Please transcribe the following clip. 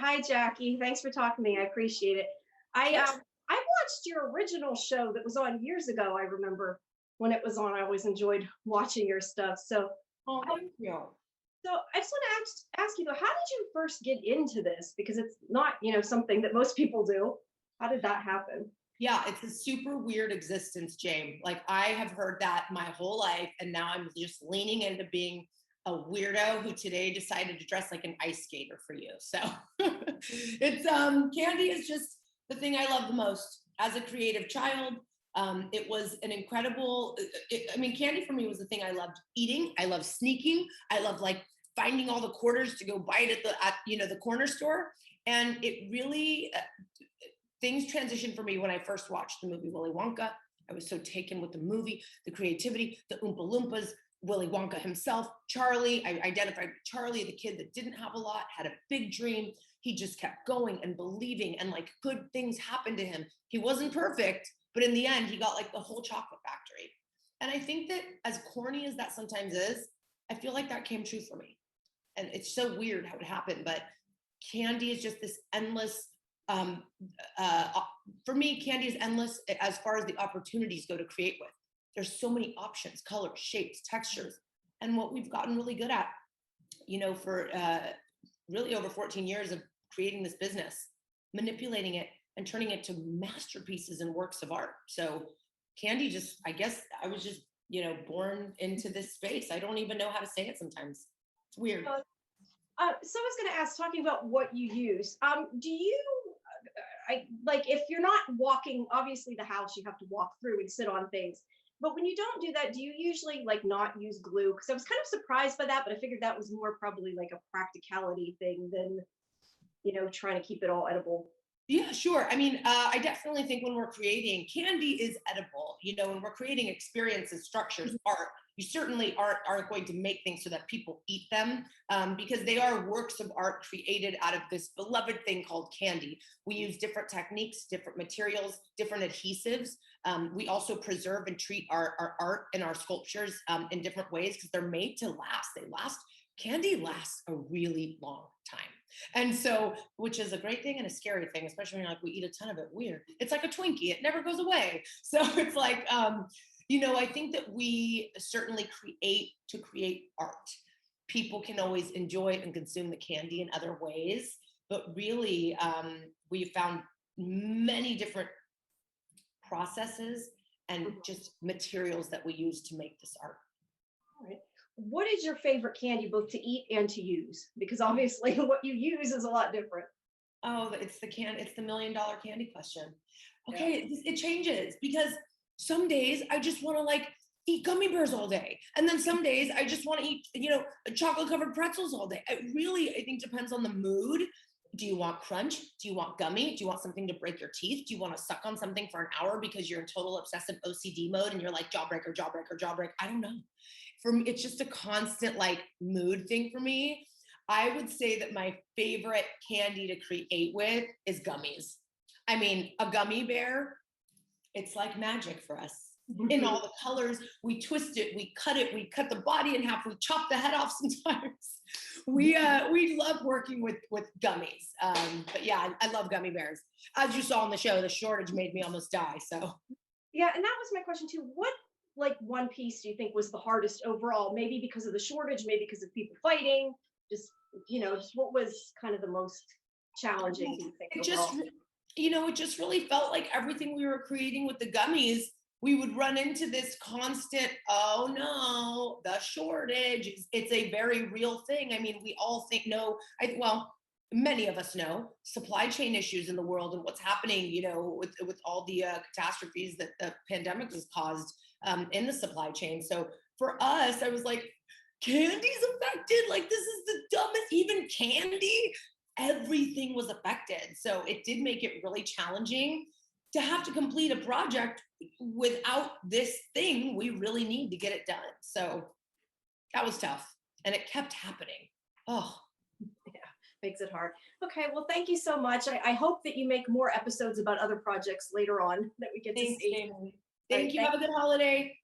Hi, Jackie. Thanks for talking to me. I appreciate it. I Sure. I watched your original show that was on years ago. I remember when it was on. I always enjoyed watching your stuff. Oh, I, thank you. I just want to ask you though, how did you first get into this? Because it's not, something that most people do. How did that happen? Yeah, it's a super weird existence, James. Like I have heard that my whole life, and now I'm just leaning into being a weirdo who today decided to dress like an ice skater for you. So it's candy is just the thing I love the most as a creative child. It was an incredible. I mean, candy for me was the thing I loved eating. I love sneaking. I love like finding all the quarters to go buy it at the corner store. And it really things transitioned for me when I first watched the movie Willy Wonka. I was so taken with the movie, the creativity, the Oompa Loompas, Willy Wonka himself, Charlie. I identified with Charlie, the kid that didn't have a lot, had a big dream. He just kept going and believing, and like good things happened to him. He wasn't perfect, but in the end, he got like the whole chocolate factory. And I think that as corny as that sometimes is, I feel like that came true for me. And it's so weird how it happened, but candy is just this endless um, for me, candy is endless as far as the opportunities go to create with. There's so many options, colors, shapes, textures, and what we've gotten really good at, for really over 14 years of creating this business, manipulating it and turning it to masterpieces and works of art. So candy just, I guess I was just, born into this space. I don't even know how to say it sometimes. It's weird. So I was going to ask, talking about what you use. Do you I like if you're not walking, obviously the house you have to walk through and sit on things. But when you don't do that, do you usually like not use glue? Because I was kind of surprised by that, but I figured that was more probably like a practicality thing than, trying to keep it all edible. Yeah, sure. I mean, I definitely think when we're creating candy is edible. When we're creating experiences, structures, art, you certainly aren't going to make things so that people eat them because they are works of art created out of this beloved thing called candy. We use different techniques, different materials, different adhesives. We also preserve and treat our art and our sculptures in different ways because they're made to last. Candy lasts a really long time. And so, which is a great thing and a scary thing, especially when we eat a ton of it. Weird. It's like a Twinkie; it never goes away. So it's like, I think that we certainly create art. People can always enjoy and consume the candy in other ways, but really, we found many different processes and just materials that we use to make this art. All right. What is your favorite candy both to eat and to use? Because obviously what you use is a lot different. Oh, it's the $1 million candy question. Yeah. Okay, it changes because some days I just want to like eat gummy bears all day. And then some days I just want to eat, chocolate covered pretzels all day. It really, I think, depends on the mood. Do you want crunch? Do you want gummy? Do you want something to break your teeth? Do you want to suck on something for an hour because you're in total obsessive OCD mode and you're like jawbreaker, jawbreaker, jawbreaker? I don't know. For me, it's just a constant like mood thing for me. I would say that my favorite candy to create with is gummies. I mean, a gummy bear, it's like magic for us. In all the colors, we twist it, we cut the body in half, we chop the head off sometimes. We love working with gummies. But yeah, I love gummy bears. As you saw on the show, the shortage made me almost die. So Yeah, and that was my question too. What like one piece do you think was the hardest overall? Maybe because of the shortage, maybe because of people fighting. Just just what was kind of the most challenging? Do you think it just overall? it just really felt like everything we were creating with the gummies, we would run into this constant, oh no, the shortage. It's a very real thing. I mean, we all well, many of us know supply chain issues in the world and what's happening, with all the catastrophes that the pandemic has caused in the supply chain. So for us, I was like, candy's affected. Like, this is the dumbest, even candy, everything was affected. So it did make it really challenging to have to complete a project without this thing we really need to get it done. So that was tough. And it kept happening. Oh, Yeah, makes it hard. Okay, well, thank you so much. I hope that you make more episodes about other projects later on that we get to thanks, see. Jamie. All Thank right, you. Have a good holiday.